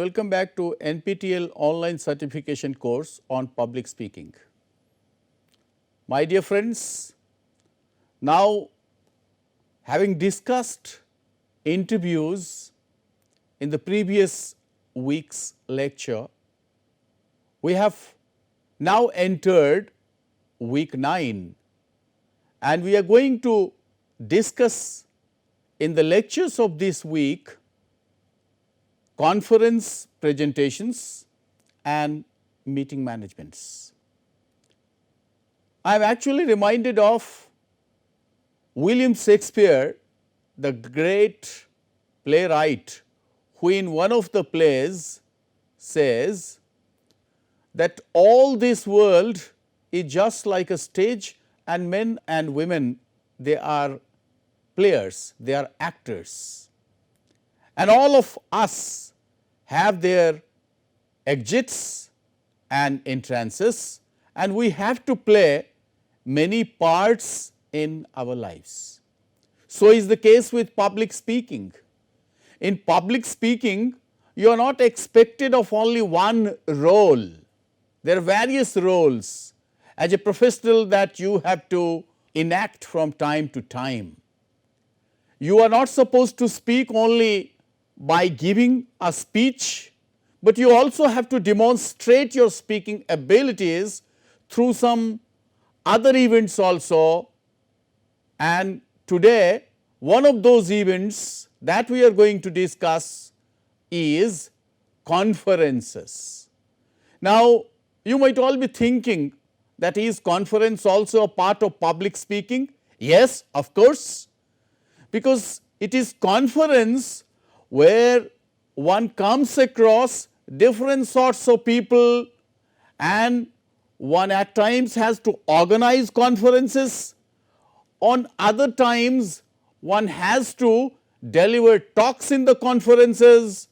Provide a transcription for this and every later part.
welcome back to NPTEL online certification course on public speaking. My dear friends, now having discussed interviews in the previous week's lecture, we have now entered week 9 and we are going to discuss in the lectures of this week conference presentations and meeting managements. I am actually reminded of William Shakespeare, the great playwright, who in one of the plays says that all this world is just like a stage and men and women, they are players, they are actors. And all of us have their exits and entrances, and we have to play many parts in our lives. So is the case with public speaking. In public speaking, you are not expected of only one role. There are various roles as a professional that you have to enact from time to time. You are not supposed to speak only by giving a speech, but you also have to demonstrate your speaking abilities through some other events also. And today, one of those events that we are going to discuss is conferences. Now, you might all be thinking that is conference also a part of public speaking? Yes, of course, because it is conference where one comes across different sorts of people and one at times has to organize conferences. On other times, one has to deliver talks in the conferences.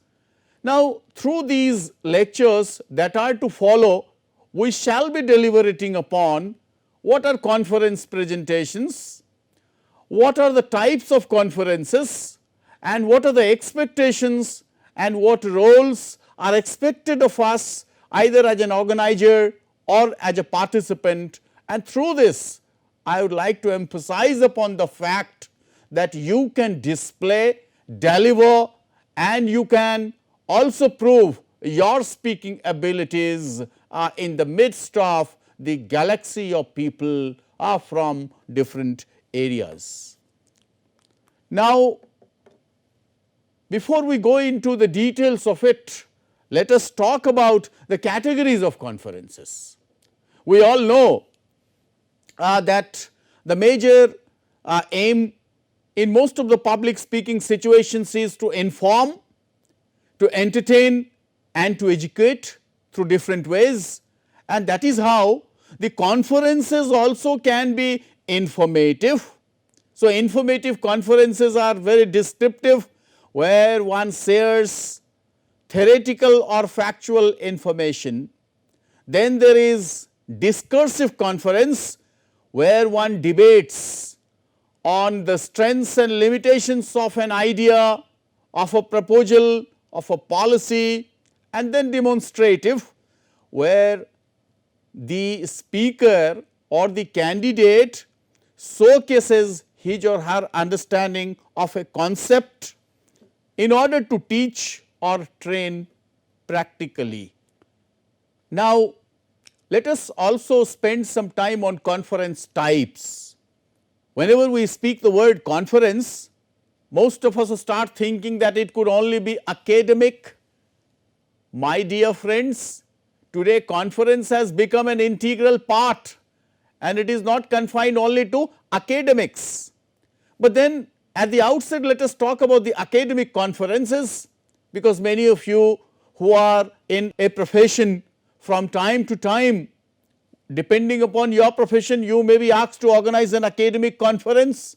Now, through these lectures that are to follow, we shall be deliberating upon what are conference presentations, what are the types of conferences, and what are the expectations and what roles are expected of us either as an organizer or as a participant. And through this, I would like to emphasize upon the fact that you can display, deliver, and you can also prove your speaking abilities in the midst of the galaxy of people from different areas. Now, before we go into the details of it, let us talk about the categories of conferences. We all know that the major aim in most of the public speaking situations is to inform, to entertain and to educate through different ways, and that is how the conferences also can be informative. So, informative conferences are very descriptive, where one shares theoretical or factual information. Then there is discursive conference, where one debates on the strengths and limitations of an idea, of a proposal, of a policy, and then demonstrative, where the speaker or the candidate showcases his or her understanding of a concept in order to teach or train practically. Now, let us also spend some time on conference types. Whenever we speak the word conference, most of us start thinking that it could only be academic. My dear friends, today conference has become an integral part and it is not confined only to academics. But then at the outset, let us talk about the academic conferences, because many of you who are in a profession, from time to time, depending upon your profession, you may be asked to organize an academic conference.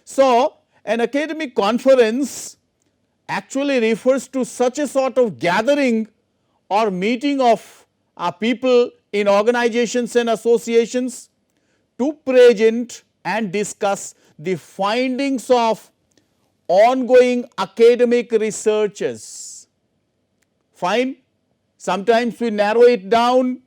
So, an academic conference actually refers to such a sort of gathering or meeting of people in organizations and associations to present and discuss the findings of ongoing academic researches. Fine. Sometimes we narrow it down,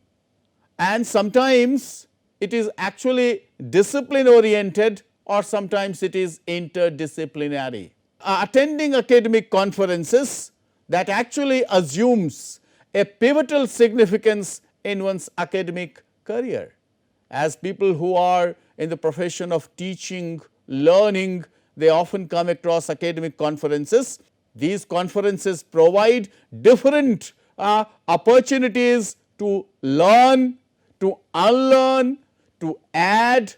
and sometimes it is actually discipline oriented, or sometimes it is interdisciplinary. Attending academic conferences, that actually assumes a pivotal significance in one's academic career. As people who are in the profession of teaching, learning, they often come across academic conferences. These conferences provide different opportunities to learn, to unlearn, to add,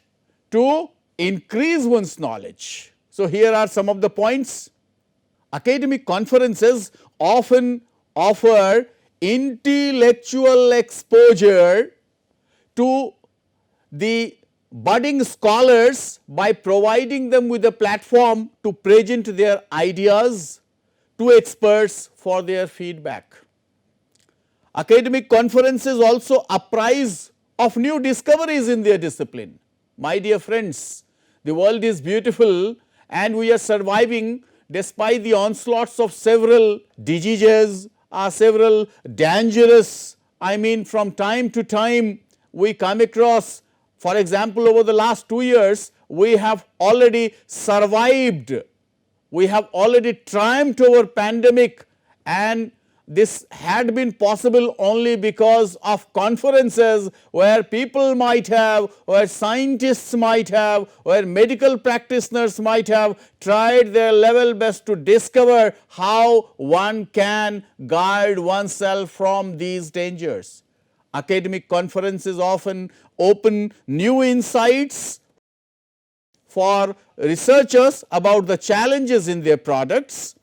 to increase one's knowledge. So, here are some of the points. Academic conferences often offer intellectual exposure to the budding scholars by providing them with a platform to present their ideas to experts for their feedback. Academic conferences also apprise of new discoveries in their discipline. My dear friends, the world is beautiful and we are surviving despite the onslaughts of several diseases, several dangerous, from time to time we come across. For example, over the last 2 years, we have already survived, we have already triumphed over pandemic, and this had been possible only because of conferences where people might have, where scientists might have, where medical practitioners might have tried their level best to discover how one can guard oneself from these dangers. Academic conferences often open new insights for researchers about the challenges in their products.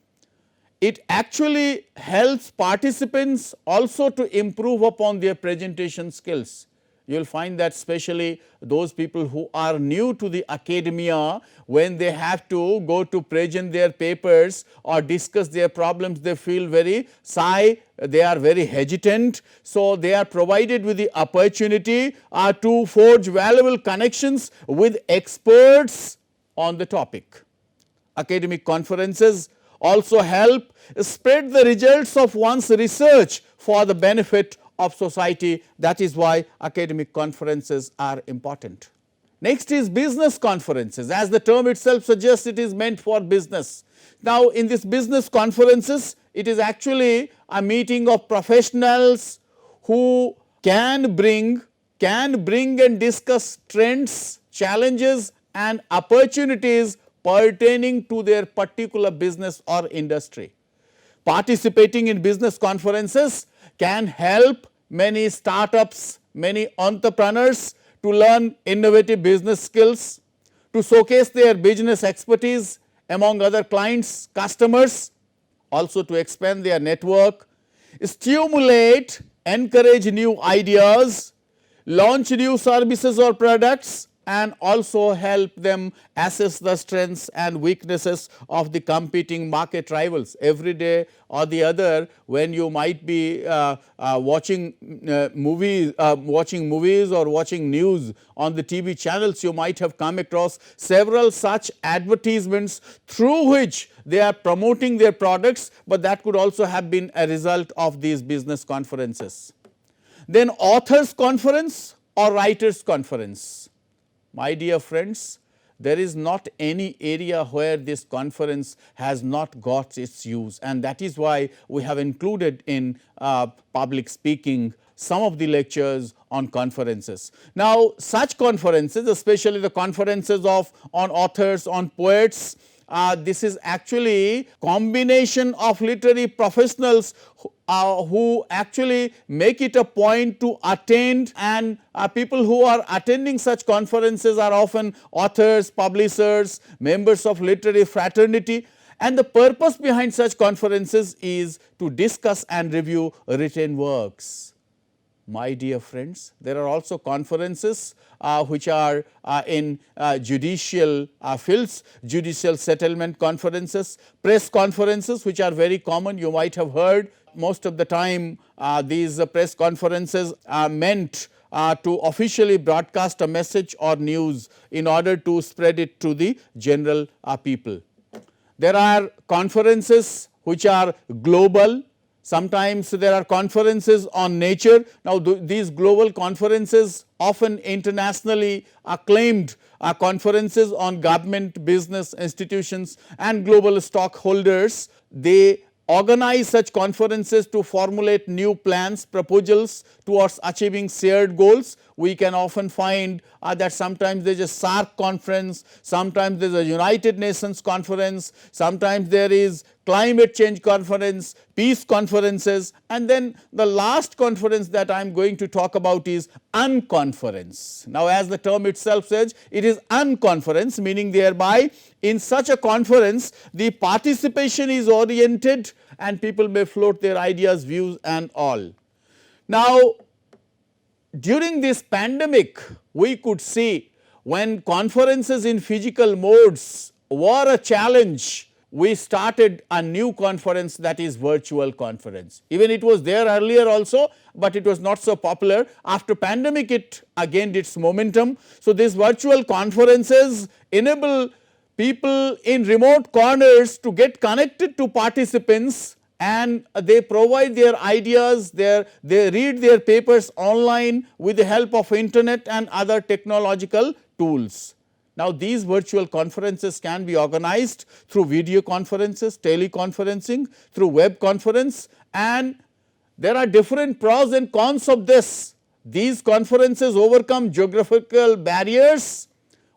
It actually helps participants also to improve upon their presentation skills. You will find that especially those people who are new to the academia, when they have to go to present their papers or discuss their problems, they feel very shy, they are very hesitant. So, they are provided with the opportunity to forge valuable connections with experts on the topic. Academic conferences also help spread the results of one's research for the benefit of society. That is why academic conferences are important. Next is business conferences. As the term itself suggests, it is meant for business. Now, in these business conferences, it is actually a meeting of professionals who can bring and discuss trends, challenges and opportunities pertaining to their particular business or industry. Participating in business conferences can help many startups, many entrepreneurs to learn innovative business skills, to showcase their business expertise among other clients, customers, also to expand their network, stimulate, encourage new ideas, launch new services or products, and also help them assess the strengths and weaknesses of the competing market rivals. Every day or the other, when you might be watching movies or watching news on the TV channels, you might have come across several such advertisements through which they are promoting their products, but that could also have been a result of these business conferences. Then authors conference or writers conference. My dear friends, there is not any area where this conference has not got its use, and that is why we have included in public speaking some of the lectures on conferences. Now, such conferences, especially the conferences on authors, on poets, this is actually combination of literary professionals who actually make it a point to attend, and people who are attending such conferences are often authors, publishers, members of literary fraternity, and the purpose behind such conferences is to discuss and review written works. My dear friends, there are also conferences which are in judicial fields, judicial settlement conferences, press conferences which are very common. You might have heard most of the time these press conferences are meant to officially broadcast a message or news in order to spread it to the general people. There are conferences which are global, Sometimes there are conferences on nature. Now, these global conferences, often internationally acclaimed conferences on government, business, institutions and global stockholders, they organize such conferences to formulate new plans, proposals towards achieving shared goals. We can often find that sometimes there is a SARC conference, sometimes there is a United Nations conference, sometimes there is climate change conference, peace conferences, and then the last conference that I am going to talk about is unconference. Now, as the term itself says, it is unconference, meaning thereby in such a conference the participation is oriented and people may float their ideas, views and all. Now, during this pandemic, we could see when conferences in physical modes were a challenge, we started a new conference, that is virtual conference. Even it was there earlier also, but it was not so popular. After pandemic, it gained its momentum. So, these virtual conferences enable people in remote corners to get connected to participants, and they provide their ideas, they read their papers online with the help of internet and other technological tools. Now, these virtual conferences can be organized through video conferences, teleconferencing, through web conference, and there are different pros and cons of this. These conferences overcome geographical barriers.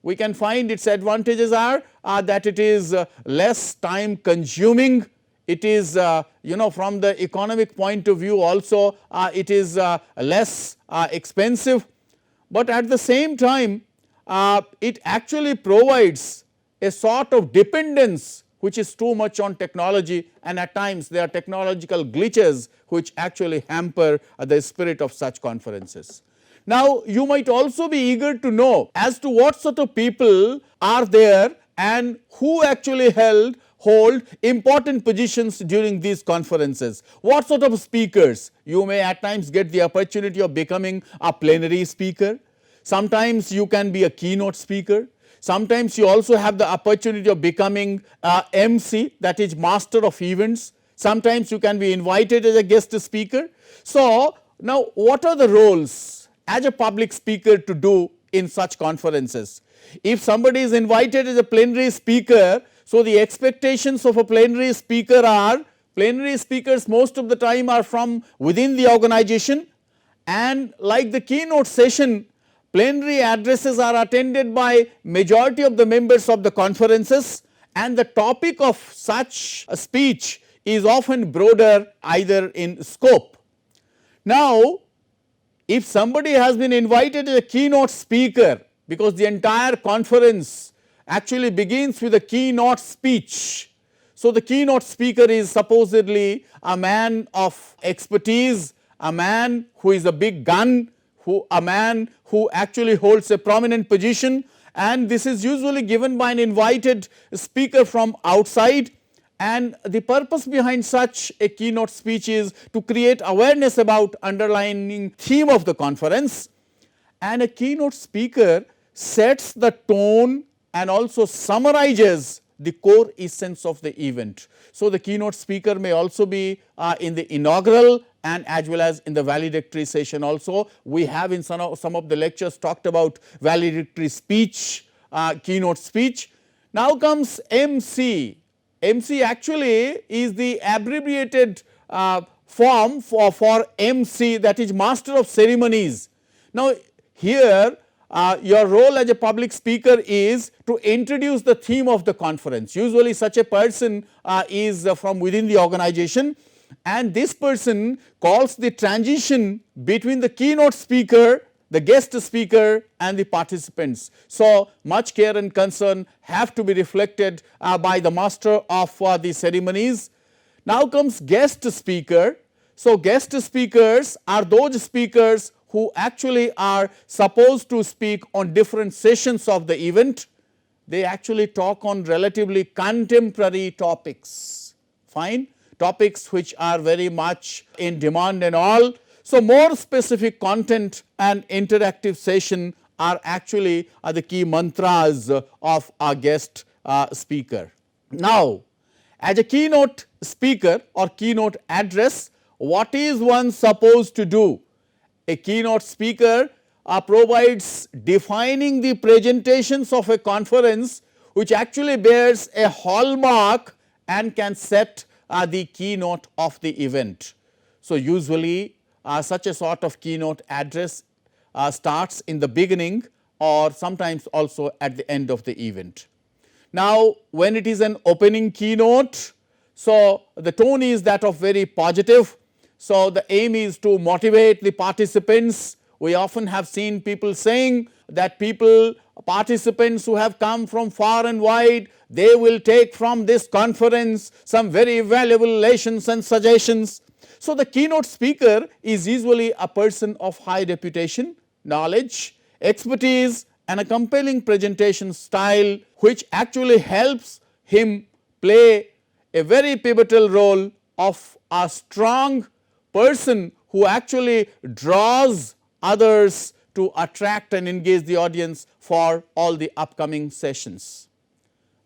We can find its advantages are that it is less time consuming. It is from the economic point of view also it is less expensive, but at the same time it actually provides a sort of dependence which is too much on technology, and at times there are technological glitches which actually hamper the spirit of such conferences. Now, you might also be eager to know as to what sort of people are there and who actually hold important positions during these conferences. What sort of speakers? You may at times get the opportunity of becoming a plenary speaker. Sometimes you can be a keynote speaker. Sometimes you also have the opportunity of becoming a MC, that is master of events. Sometimes you can be invited as a guest speaker. So, now what are the roles as a public speaker to do in such conferences? If somebody is invited as a plenary speaker, so the expectations of a plenary speaker are, plenary speakers most of the time are from within the organization, and like the keynote session, plenary addresses are attended by majority of the members of the conferences, and the topic of such a speech is often broader either in scope. Now, if somebody has been invited as a keynote speaker, because the entire conference actually begins with a keynote speech. So, the keynote speaker is supposedly a man of expertise, a man who is a big gun, a man who actually holds a prominent position, and this is usually given by an invited speaker from outside, and the purpose behind such a keynote speech is to create awareness about underlying theme of the conference, and a keynote speaker sets the tone and also summarizes the core essence of the event. So, the keynote speaker may also be in the inaugural and as well as in the valedictory session also. We have in some of the lectures talked about valedictory speech, keynote speech. Now comes MC. MC actually is the abbreviated form for MC, that is master of ceremonies. Now, here your role as a public speaker is to introduce the theme of the conference. Usually such a person is from within the organization, and this person calls the transition between the keynote speaker, the guest speaker and the participants. So, much care and concern have to be reflected by the master of the ceremonies. Now comes guest speaker. So, guest speakers are those speakers who actually are supposed to speak on different sessions of the event. They actually talk on relatively contemporary topics, fine, topics which are very much in demand and all. So, more specific content and interactive session are actually the key mantras of our guest speaker. Now, as a keynote speaker or keynote address, what is one supposed to do? A keynote speaker provides defining the presentations of a conference which actually bears a hallmark and can set the keynote of the event. So, usually such a sort of keynote address starts in the beginning or sometimes also at the end of the event. Now, when it is an opening keynote, so the tone is that of very positive. So, the aim is to motivate the participants. We often have seen people saying that participants who have come from far and wide, they will take from this conference some very valuable lessons and suggestions. So, the keynote speaker is usually a person of high reputation, knowledge, expertise and a compelling presentation style which actually helps him play a very pivotal role of a strong person who actually draws others to attract and engage the audience for all the upcoming sessions.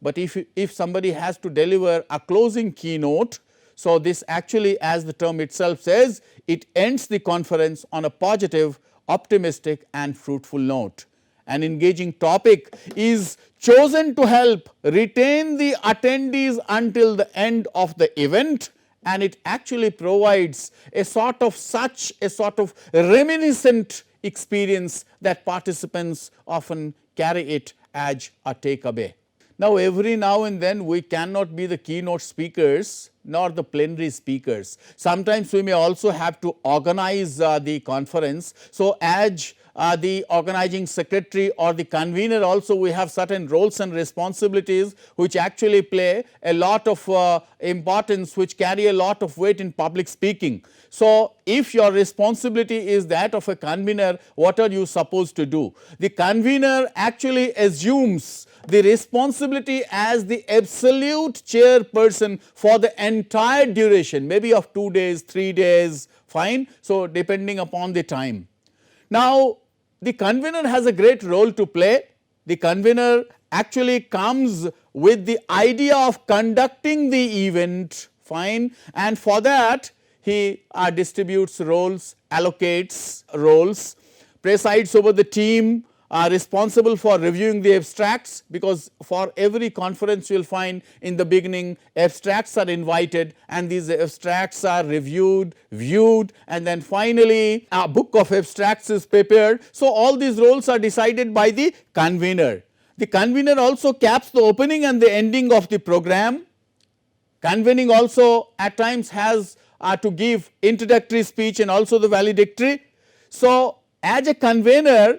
But if somebody has to deliver a closing keynote, so this actually, as the term itself says, it ends the conference on a positive, optimistic and fruitful note. An engaging topic is chosen to help retain the attendees until the end of the event, and it actually provides a sort of reminiscent experience that participants often carry it as a takeaway. Now, every now and then we cannot be the keynote speakers nor the plenary speakers. Sometimes we may also have to organize the conference. So, as the organizing secretary or the convener, also we have certain roles and responsibilities which actually play a lot of importance, which carry a lot of weight in public speaking. So, if your responsibility is that of a convener, what are you supposed to do? The convener actually assumes the responsibility as the absolute chairperson for the entire duration, maybe of 2 days, 3 days, fine. So, depending upon the time. Now, the convener has a great role to play. The convener actually comes with the idea of conducting the event, fine, and for that he distributes roles, allocates roles, presides over the team, are responsible for reviewing the abstracts, because for every conference you will find in the beginning abstracts are invited and these abstracts are reviewed, viewed, and then finally a book of abstracts is prepared. So, all these roles are decided by the convener. The convener also caps the opening and the ending of the program. Convening also at times has to give introductory speech and also the valedictory. So, as a convener,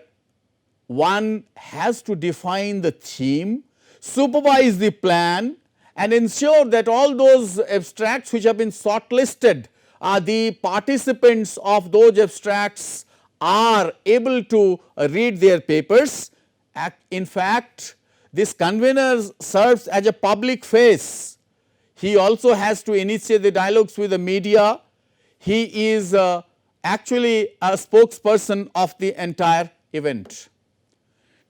one has to define the theme, supervise the plan and ensure that all those abstracts which have been shortlisted, the participants of those abstracts are able to read their papers. In fact, this convener serves as a public face. He also has to initiate the dialogues with the media. He is actually a spokesperson of the entire event.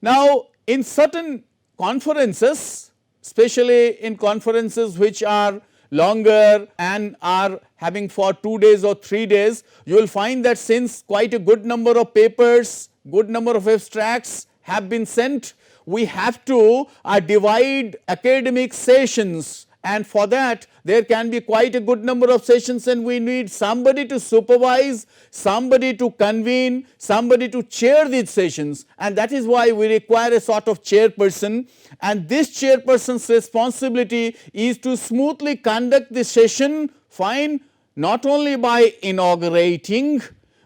Now, in certain conferences, especially in conferences which are longer and are having for 2 days or 3 days, you will find that since quite a good number of papers, good number of abstracts have been sent, we have to divide academic sessions, and for that there can be quite a good number of sessions and we need somebody to supervise, somebody to convene, somebody to chair these sessions, and that is why we require a sort of chairperson, and this chairperson's responsibility is to smoothly conduct the session, fine, not only by inaugurating,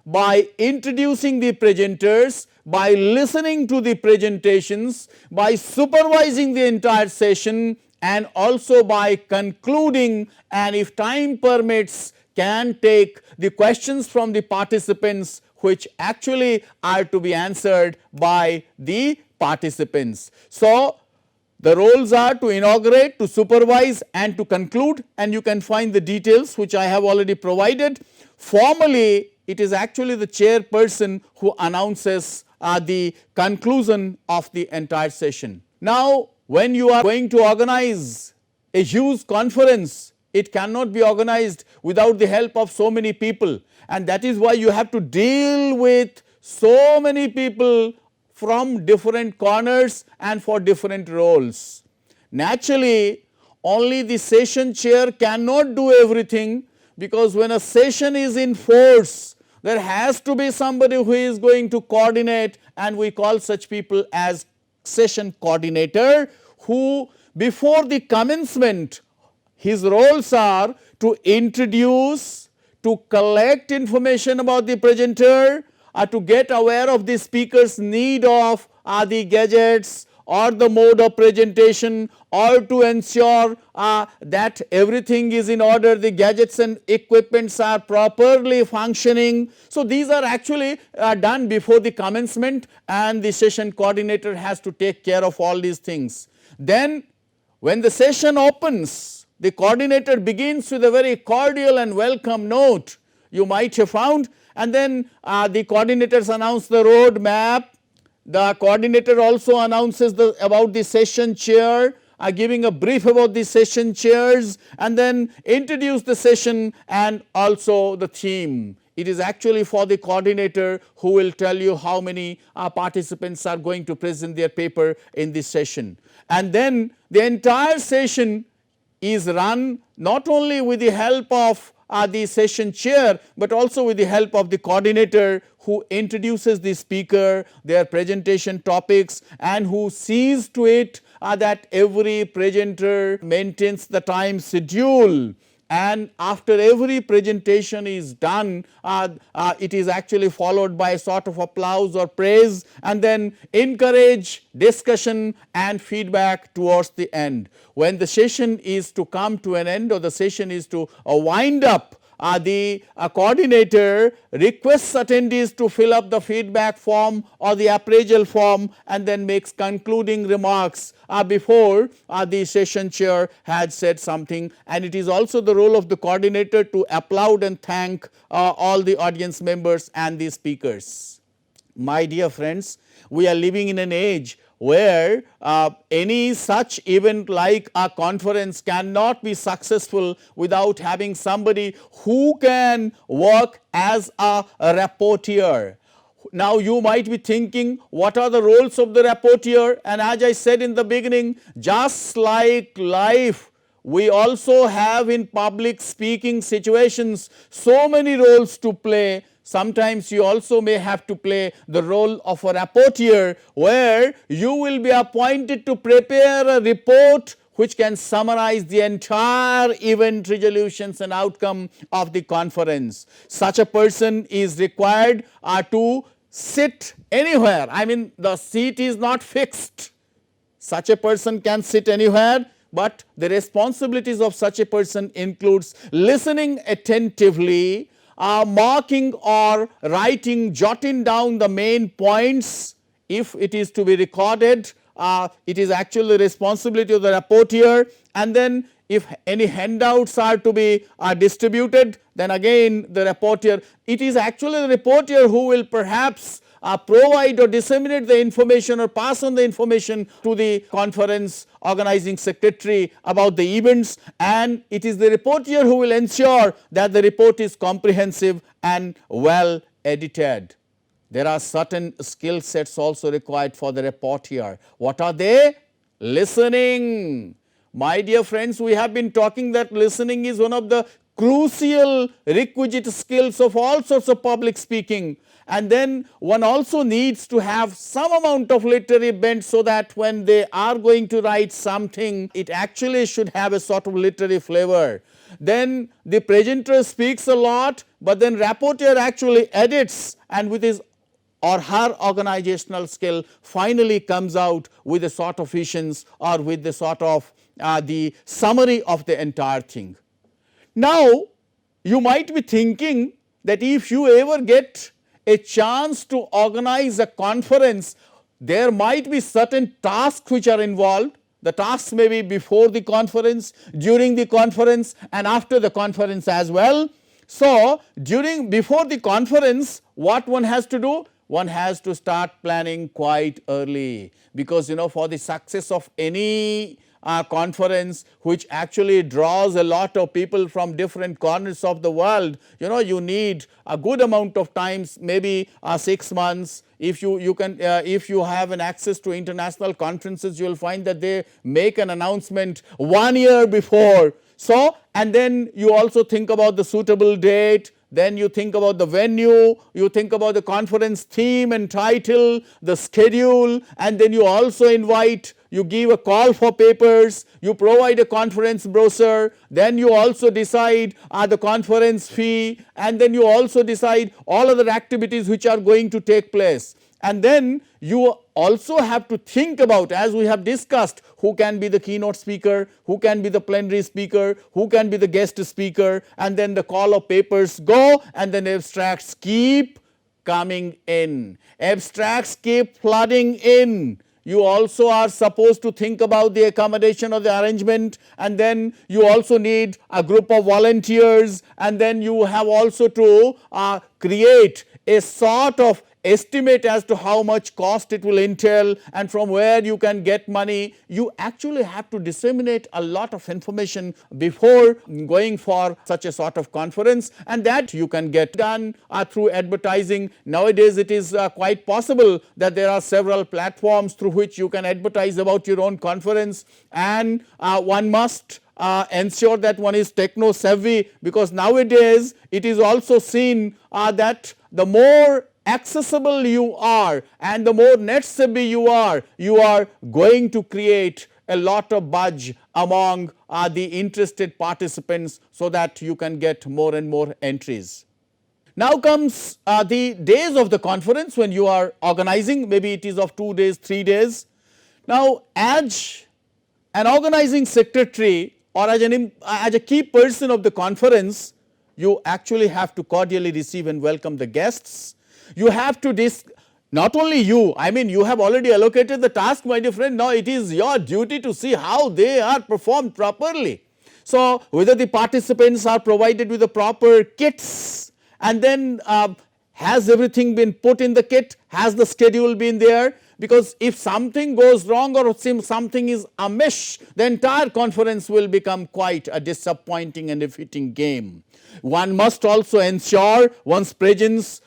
by introducing the presenters, by listening to the presentations, by supervising the entire session, and also by concluding, and if time permits can take the questions from the participants which actually are to be answered by the participants. So, the roles are to inaugurate, to supervise and to conclude, and you can find the details which I have already provided. Formally, it is actually the chairperson who announces the conclusion of the entire session. Now, when you are going to organize a huge conference, It cannot be organized without the help of so many people, and that is why you have to deal with so many people from different corners and for different roles. Naturally, only the session chair cannot do everything, because when a session is in force, there has to be somebody who is going to coordinate, and we call such people as session coordinator, who before the commencement, his roles are to introduce, to collect information about the presenter, to get aware of the speaker's need of the gadgets or the mode of presentation, or to ensure that everything is in order, the gadgets and equipments are properly functioning. So, these are actually done before the commencement, and the session coordinator has to take care of all these things. Then when the session opens, the coordinator begins with a very cordial and welcome note, you might have found, and then the coordinators announce the road map. The coordinator also announces about the session chair, giving a brief about the session chairs, and then introduce the session and also the theme. It is actually for the coordinator who will tell you how many participants are going to present their paper in this session. And then the entire session is run not only with the help of the session chair, but also with the help of the coordinator, who introduces the speaker, their presentation topics, and who sees to it that every presenter maintains the time schedule. And after every presentation is done, it is actually followed by a sort of applause or praise, and then encourage discussion and feedback towards the end. When the session is to come to an end, or the session is to wind up, the coordinator requests attendees to fill up the feedback form or the appraisal form, and then makes concluding remarks before the session chair had said something. And it is also the role of the coordinator to applaud and thank all the audience members and the speakers. My dear friends, we are living in an age where any such event like a conference cannot be successful without having somebody who can work as a rapporteur. Now, you might be thinking, what are the roles of the rapporteur? And as I said in the beginning, just like life, we also have in public speaking situations so many roles to play. Sometimes you also may have to play the role of a rapporteur, where you will be appointed to prepare a report which can summarize the entire event resolutions and outcome of the conference. Such a person is required to sit anywhere. I mean, the seat is not fixed. Such a person can sit anywhere, but the responsibilities of such a person includes listening attentively, marking or writing, jotting down the main points. If it is to be recorded, it is actually the responsibility of the rapporteur. And then if any handouts are to be distributed, then again the rapporteur. It is actually the rapporteur who will perhaps provide or disseminate the information or pass on the information to the conference organizing secretary about the events, and it is the rapporteur who will ensure that the report is comprehensive and well edited. There are certain skill sets also required for the rapporteur. What are they? Listening. My dear friends, we have been talking that listening is one of the crucial requisite skills of all sorts of public speaking. And then one also needs to have some amount of literary bent, so that when they are going to write something, it actually should have a sort of literary flavor. Then the presenter speaks a lot, but then rapporteur actually edits, and with his or her organizational skill finally comes out with a sort of visions, or with the sort of the summary of the entire thing. Now, you might be thinking that if you ever get a chance to organize a conference, there might be certain tasks which are involved. The tasks may be before the conference, during the conference, and after the conference as well. So, before the conference, what one has to do? One has to start planning quite early, because for the success of any conference which actually draws a lot of people from different corners of the world, you need a good amount of times, maybe 6 months. If you have an access to international conferences, you will find that they make an announcement 1 year before. So, and then you also think about the suitable date, then you think about the venue, you think about the conference theme and title, the schedule, and then you also invite, you give a call for papers, you provide a conference brochure, then you also decide the conference fee, and then you also decide all other activities which are going to take place. And then you also have to think about, as we have discussed, who can be the keynote speaker, who can be the plenary speaker, who can be the guest speaker, and then the call of papers go, and then abstracts keep coming in. Abstracts keep flooding in. You also are supposed to think about the accommodation or the arrangement, and then you also need a group of volunteers, and then you have also to create a sort of estimate as to how much cost it will entail and from where you can get money. You actually have to disseminate a lot of information before going for such a sort of conference, and that you can get done through advertising. Nowadays it is quite possible that there are several platforms through which you can advertise about your own conference, and one must ensure that one is techno savvy, because nowadays it is also seen that the more accessible you are and the more net savvy you are going to create a lot of buzz among the interested participants, so that you can get more and more entries. Now comes the days of the conference when you are organizing. Maybe it is of 2 days, 3 days. Now, as an organizing secretary or as a key person of the conference, you actually have to cordially receive and welcome the guests. You have to not only you, I mean, you have already allocated the task, my dear friend. Now it is your duty to see how they are performed properly. So, whether the participants are provided with the proper kits, and then has everything been put in the kit, has the schedule been there? Because if something goes wrong or something is amiss, the entire conference will become quite a disappointing and defeating game. One must also ensure one's presence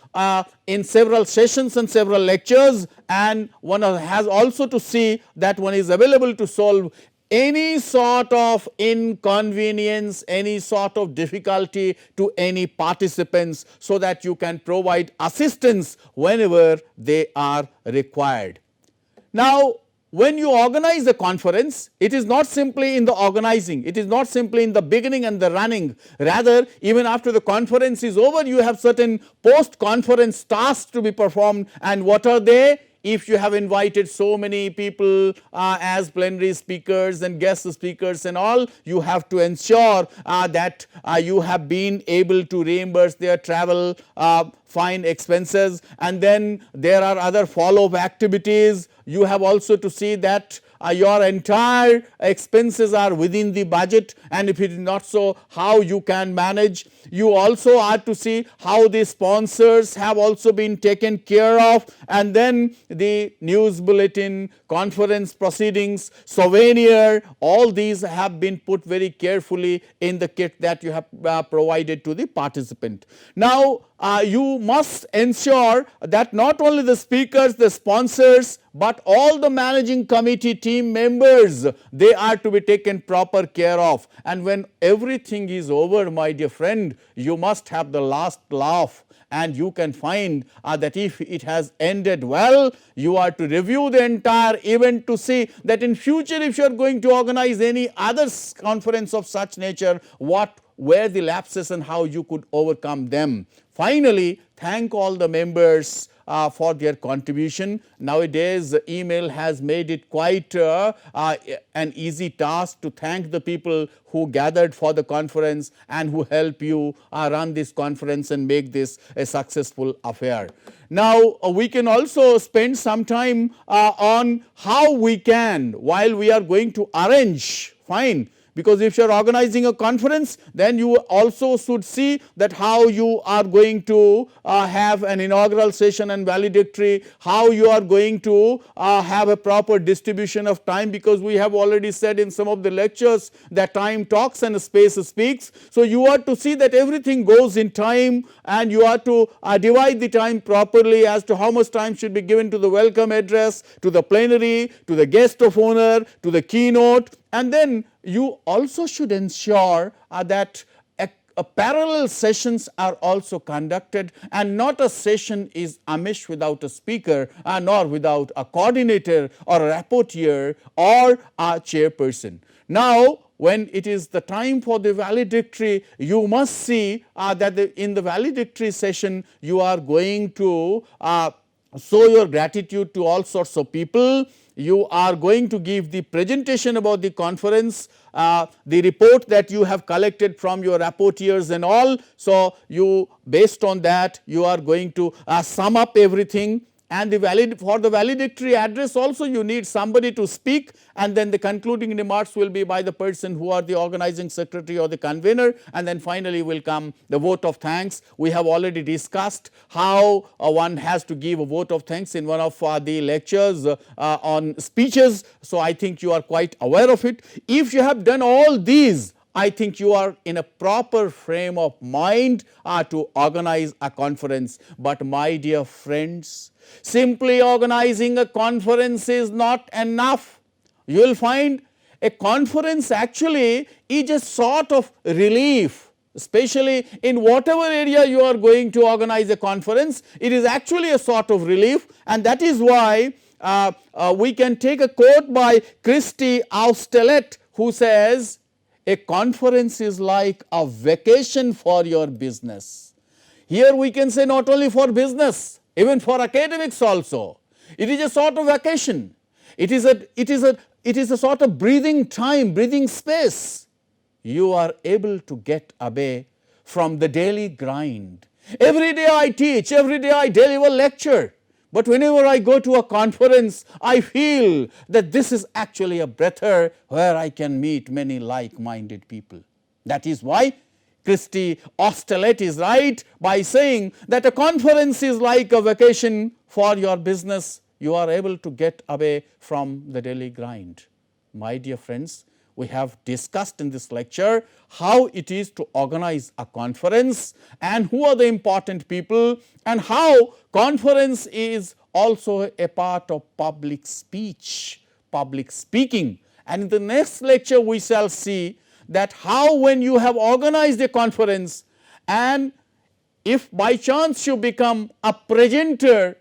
in several sessions and several lectures, and one has also to see that one is available to solve any sort of inconvenience, any sort of difficulty to any participants, so that you can provide assistance whenever they are required. Now, when you organize a conference, it is not simply in the organizing, it is not simply in the beginning and the running. Rather, even after the conference is over, you have certain post-conference tasks to be performed. And what are they? If you have invited so many people as plenary speakers and guest speakers and all, you have to ensure that you have been able to reimburse their travel fine expenses, and then there are other follow-up activities. You have also to see that your entire expenses are within the budget, and if it is not so, how you can manage. You also are to see how the sponsors have also been taken care of, and then the news bulletin, conference proceedings, souvenir, all these have been put very carefully in the kit that you have provided to the participant. Now, you must ensure that not only the speakers, the sponsors, but all the managing committee team members, they are to be taken proper care of. And when everything is over, my dear friend, you must have the last laugh, and you can find that if it has ended well, you are to review the entire event to see that in future, if you are going to organize any other conference of such nature, what were the lapses and how you could overcome them. Finally, thank all the members for their contribution. Nowadays, email has made it quite an easy task to thank the people who gathered for the conference and who help you run this conference and make this a successful affair. Now, we can also spend some time on how we can, while we are going to arrange, fine, because if you are organizing a conference, then you also should see that how you are going to have an inaugural session and valedictory, how you are going to have a proper distribution of time, because we have already said in some of the lectures that time talks and space speaks. So, you are to see that everything goes in time, and you are to divide the time properly as to how much time should be given to the welcome address, to the plenary, to the guest of honor, to the keynote, and then you also should ensure that parallel sessions are also conducted, and not a session is amiss without a speaker, nor without a coordinator or a rapporteur or a chairperson. Now, when it is the time for the valedictory, you must see that in the valedictory session you are going to show your gratitude to all sorts of people. You are going to give the presentation about the conference, the report that you have collected from your rapporteurs and all. So, you based on that you are going to sum up everything, and for the valedictory address also you need somebody to speak, and then the concluding remarks will be by the person who are the organizing secretary or the convener, and then finally will come the vote of thanks. We have already discussed how one has to give a vote of thanks in one of the lectures on speeches. So, I think you are quite aware of it. If you have done all these, I think you are in a proper frame of mind to organize a conference. But my dear friends, simply organizing a conference is not enough. You will find a conference actually is a sort of relief, especially in whatever area you are going to organize a conference. It is actually a sort of relief, and that is why we can take a quote by Christy Austelet, who says, "A conference is like a vacation for your business." Here we can say not only for business, even for academics also. It is a sort of vacation. It is a sort of breathing time, breathing space. You are able to get away from the daily grind. Every day I teach, every day I deliver lecture. But whenever I go to a conference, I feel that this is actually a breather where I can meet many like-minded people. That is why Christy Austelet is right by saying that a conference is like a vacation for your business. You are able to get away from the daily grind. My dear friends, we have discussed in this lecture how it is to organize a conference, and who are the important people, and how conference is also a part of public speech, public speaking. And in the next lecture we shall see that how, when you have organized a conference, and if by chance you become a presenter,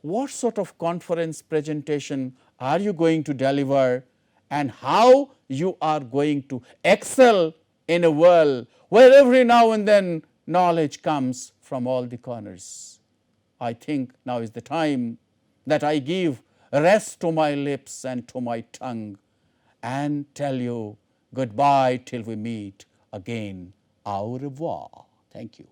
what sort of conference presentation are you going to deliver, and how you are going to excel in a world where every now and then knowledge comes from all the corners. I think now is the time that I give rest to my lips and to my tongue, and tell you goodbye till we meet again. Au revoir. Thank you.